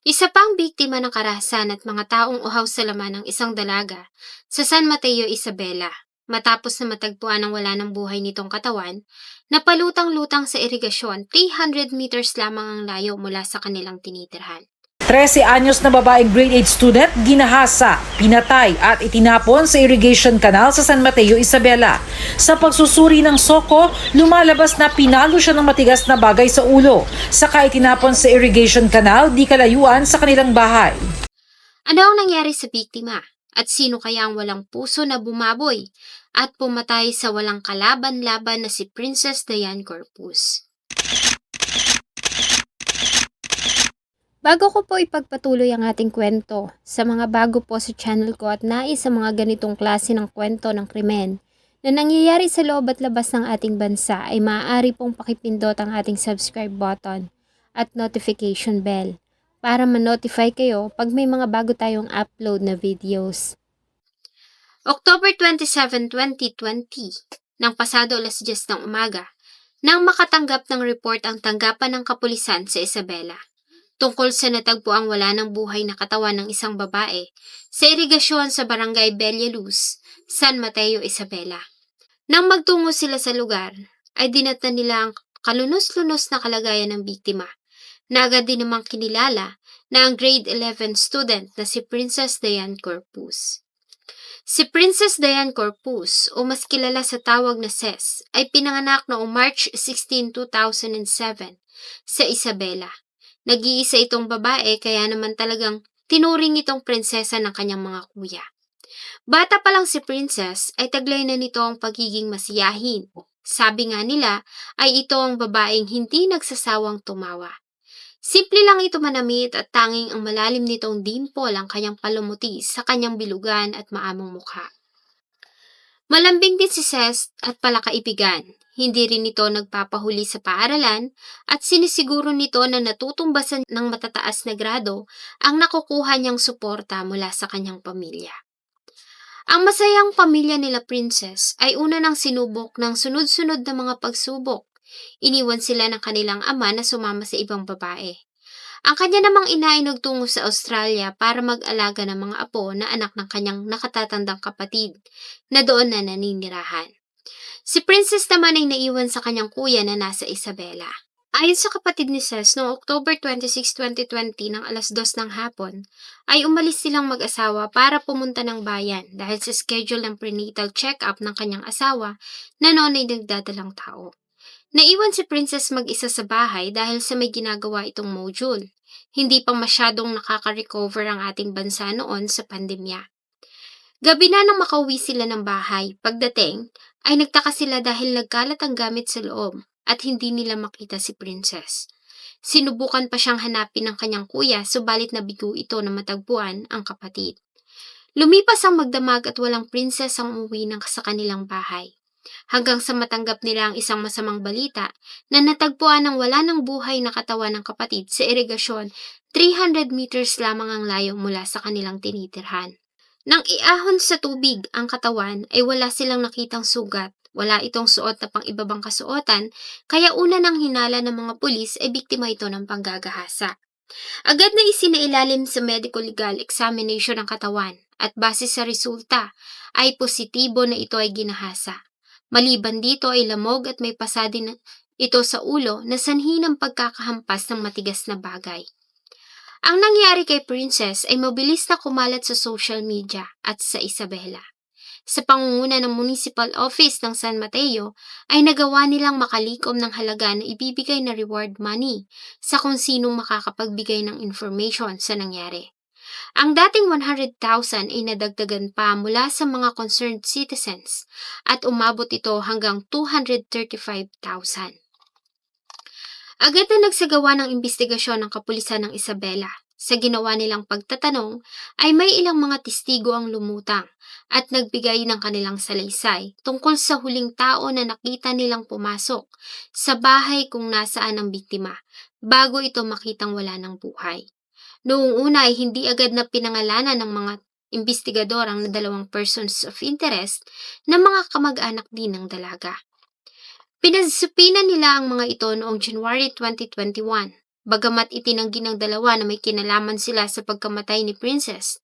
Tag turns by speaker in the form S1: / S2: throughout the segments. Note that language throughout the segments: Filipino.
S1: Isa pang biktima ng karahasan at mga taong uhaw sa laman ng isang dalaga sa San Mateo, Isabela. Matapos na matagpuan ang wala ng buhay nitong katawan, napalutang-lutang sa irigasyon 300 meters lamang ang layo mula sa kanilang tinitirhan.
S2: 13 anyos na babaeng grade 8 student, ginahasa, pinatay at itinapon sa irrigation canal sa San Mateo, Isabela. Sa pagsusuri ng soko, lumalabas na pinalo siya ng matigas na bagay sa ulo. Saka itinapon sa irrigation canal, di kalayuan sa kanilang bahay.
S1: Ano ang nangyari sa biktima? At sino kaya ang walang puso na bumaboy at pumatay sa walang kalaban-laban na si Princess Diane Corpus? Bago ko po ipagpatuloy ang ating kwento, sa mga bago po sa channel ko at nais sa mga ganitong klase ng kwento ng krimen na nangyayari sa loob at labas ng ating bansa ay maaari pong pakipindot ang ating subscribe button at notification bell para ma-notify kayo pag may mga bago tayong upload na videos. October 27, 2020, ng pasado alas 10 ng umaga, nang makatanggap ng report ang tanggapan ng kapulisan sa Isabela tungkol sa natagpuang wala ng buhay na katawan ng isang babae sa irigasyon sa barangay Bella Luz, San Mateo, Isabela. Nang magtungo sila sa lugar, ay dinatan nila ang kalunos-lunos na kalagayan ng biktima, na agad din namang kinilala na ang grade 11 student na si Princess Diane Corpus. Si Princess Diane Corpus, o mas kilala sa tawag na Ces, ay pinanganak noong March 16, 2007 sa Isabela. Nag-iisa itong babae kaya naman talagang tinuring itong prinsesa ng kanyang mga kuya. Bata pa lang si Princess ay taglay na nito ang pagiging masiyahin. Sabi nga nila ay ito ang babaeng hindi nagsasawang tumawa. Simple lang ito manamit at tanging ang malalim nitong dimple ang kanyang palumuti sa kanyang bilugan at maamong mukha. Malambing din si Ces at palakaibigan. Hindi rin ito nagpapahuli sa paaralan at sinisiguro nito na natutumbasan ng matataas na grado ang nakukuha niyang suporta mula sa kanyang pamilya. Ang masayang pamilya nila Princess ay una nang sinubok ng sunod-sunod na mga pagsubok. Iniwan sila ng kanilang ama na sumama sa ibang babae. Ang kanya namang ina ay nagtungo sa Australia para mag-alaga ng mga apo na anak ng kanyang nakatatandang kapatid na doon na naninirahan. Si Princess naman ay naiwan sa kanyang kuya na nasa Isabela. Ayon sa kapatid ni Ces, noong October 26, 2020 ng alas 2 ng hapon, ay umalis silang mag-asawa para pumunta ng bayan dahil sa schedule ng prenatal check-up ng kanyang asawa na noon ay nagdadalang tao. Naiwan si Princess mag-isa sa bahay dahil sa may ginagawa itong module. Hindi pa masyadong nakaka-recover ang ating bansa noon sa pandemya. Gabi na nang makauwi sila ng bahay. Pagdating, ay nagtaka sila dahil nagkalat ang gamit sa loob at hindi nila makita si Princess. Sinubukan pa siyang hanapin ng kanyang kuya subalit nabigo ito na matagpuan ang kapatid. Lumipas ang magdamag at walang Princess ang umuwi sa kanilang bahay. Hanggang sa matanggap nila ang isang masamang balita na natagpuan ng wala ng buhay na katawan ng kapatid sa irigasyon 300 meters lamang ang layo mula sa kanilang tinitirhan. Nang iahon sa tubig ang katawan ay wala silang nakitang sugat, wala itong suot na pang-ibabang kasuotan, kaya una nang hinala ng mga pulis ay biktima ito ng panggagahasa. Agad na isinailalim sa medical legal examination ng katawan at base sa resulta ay positibo na ito ay ginahasa. Maliban dito ay lamog at may pasa din ito sa ulo na sanhi ng pagkakahampas ng matigas na bagay. Ang nangyari kay Princess ay mabilis na kumalat sa social media at sa Isabela. Sa pangunguna ng Municipal Office ng San Mateo ay nagawa nilang makalikom ng halaga na ibibigay na reward money sa kung sinong makakapagbigay ng information sa nangyari. Ang dating 100,000 ay nadagdagan pa mula sa mga concerned citizens at umabot ito hanggang 235,000. Agad na nagsagawa ng investigasyon ng kapulisan ng Isabela. Sa ginawa nilang pagtatanong ay may ilang mga testigo ang lumutang at nagbigay ng kanilang salaysay tungkol sa huling tao na nakita nilang pumasok sa bahay kung nasaan ang biktima bago ito makitang wala ng buhay. Noong una ay hindi agad na pinangalanan ng mga investigador ang dalawang persons of interest na mga kamag-anak din ng dalaga. Pinasupina nila ang mga ito noong January 2021 bagamat itinanggi ng dalawa na may kinalaman sila sa pagkamatay ni Princess.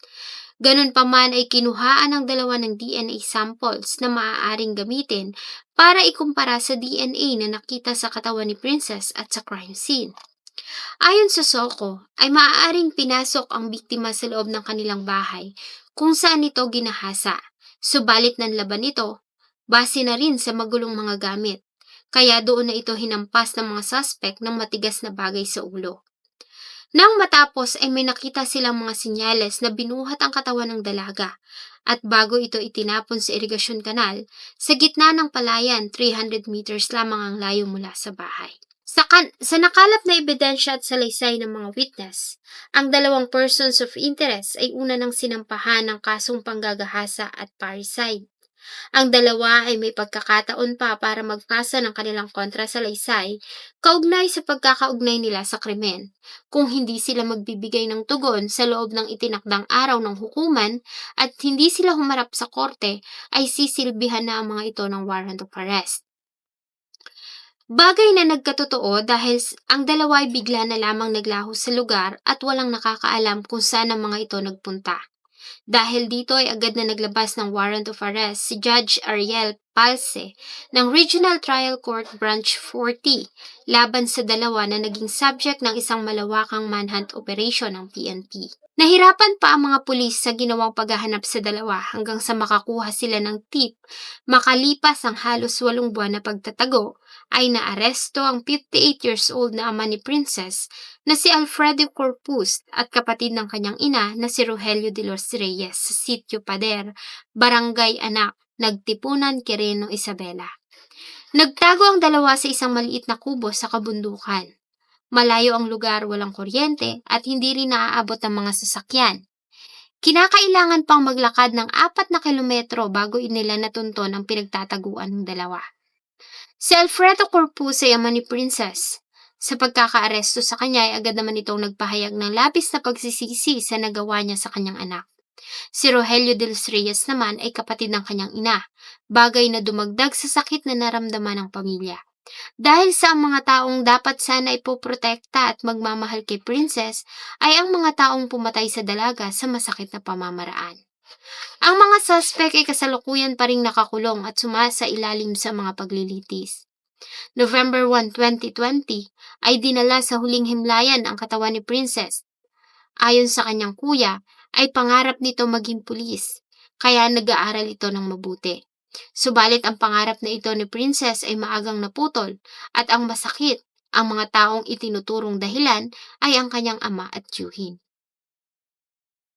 S1: Ganun pa man ay kinuhaan ng dalawa ng DNA samples na maaaring gamitin para ikumpara sa DNA na nakita sa katawan ni Princess at sa crime scene. Ayon sa Soko, ay maaaring pinasok ang biktima sa loob ng kanilang bahay kung saan ito ginahasa. Subalit nanlaban ito, base na rin sa magulong mga gamit. Kaya doon na ito hinampas ng mga suspect ng matigas na bagay sa ulo. Nang matapos ay may nakita silang mga sinyales na binuhat ang katawan ng dalaga at bago ito itinapon sa irigasyon kanal, sa gitna ng palayan 300 meters lamang ang layo mula sa bahay. Sa nakalap na ebidensya at salaysay ng mga witness, ang dalawang persons of interest ay una ng sinampahan ng kasong panggagahasa at parricide. Ang dalawa ay may pagkakataon pa para magpasa ng kanilang kontrasalaysay kaugnay sa pagkakaugnay nila sa krimen. Kung hindi sila magbibigay ng tugon sa loob ng itinakdang araw ng hukuman at hindi sila humarap sa korte, ay sisilbihan na ang mga ito ng warrant of arrest. Bagay na nagkatotoo dahil ang dalawa ay bigla na lamang naglaho sa lugar at walang nakakaalam kung saan ang mga ito nagpunta. Dahil dito ay agad na naglabas ng warrant of arrest si Judge Ariel Palce ng Regional Trial Court Branch 40 laban sa dalawa na naging subject ng isang malawakang manhunt operation ng PNP. Nahirapan pa ang mga pulis sa ginawang paghahanap sa dalawa hanggang sa makakuha sila ng tip. Makalipas ang halos 8 buwan na pagtatago, ay naaresto ang 58 years old na ama ni Princess na si Alfredo Corpus at kapatid ng kanyang ina na si Rogelio de los Reyes sa Sitio Pader, Barangay Anak, Nagtipunan, Quirino, Isabela. Nagtago ang dalawa sa isang maliit na kubo sa kabundukan. Malayo ang lugar, walang kuryente at hindi rin naaabot ang mga sasakyan. Kinakailangan pang maglakad ng 4 na kilometro bago nila natunton ang pinagtataguan ng dalawa. Si Alfredo Corpus ay ama ni Princess. Sa pagkakaaresto sa kanya ay agad naman itong nagpahayag ng labis na pagsisisi sa nagawa niya sa kanyang anak. Si Rogelio de los Reyes naman ay kapatid ng kanyang ina, bagay na dumagdag sa sakit na naramdaman ng pamilya. Dahil sa mga taong dapat sana ipoprotekta at magmamahal kay Princess ay ang mga taong pumatay sa dalaga sa masakit na pamamaraan. Ang mga suspect ay kasalukuyan pa ring nakakulong at sumasa ilalim sa mga paglilitis. November 1, 2020 ay dinala sa huling himlayan ang katawan ni Princess. Ayon sa kanyang kuya, ay pangarap nito maging pulis, kaya nag-aaral ito ng mabuti. Subalit ang pangarap na ito ni Princess ay maagang naputol at ang masakit, ang mga taong itinuturong dahilan ay ang kanyang ama at tiyuhin.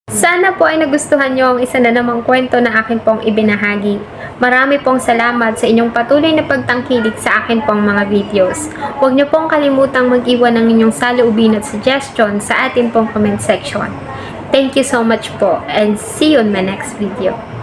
S3: Sana po ay nagustuhan nyo ang isa na namang kwento na akin pong ibinahagi. Marami pong salamat sa inyong patuloy na pagtangkilik sa akin pong mga videos. Huwag nyo pong kalimutang mag-iwan ng inyong saloobin at suggestion sa atin pong comment section. Thank you so much po and see you in my next video.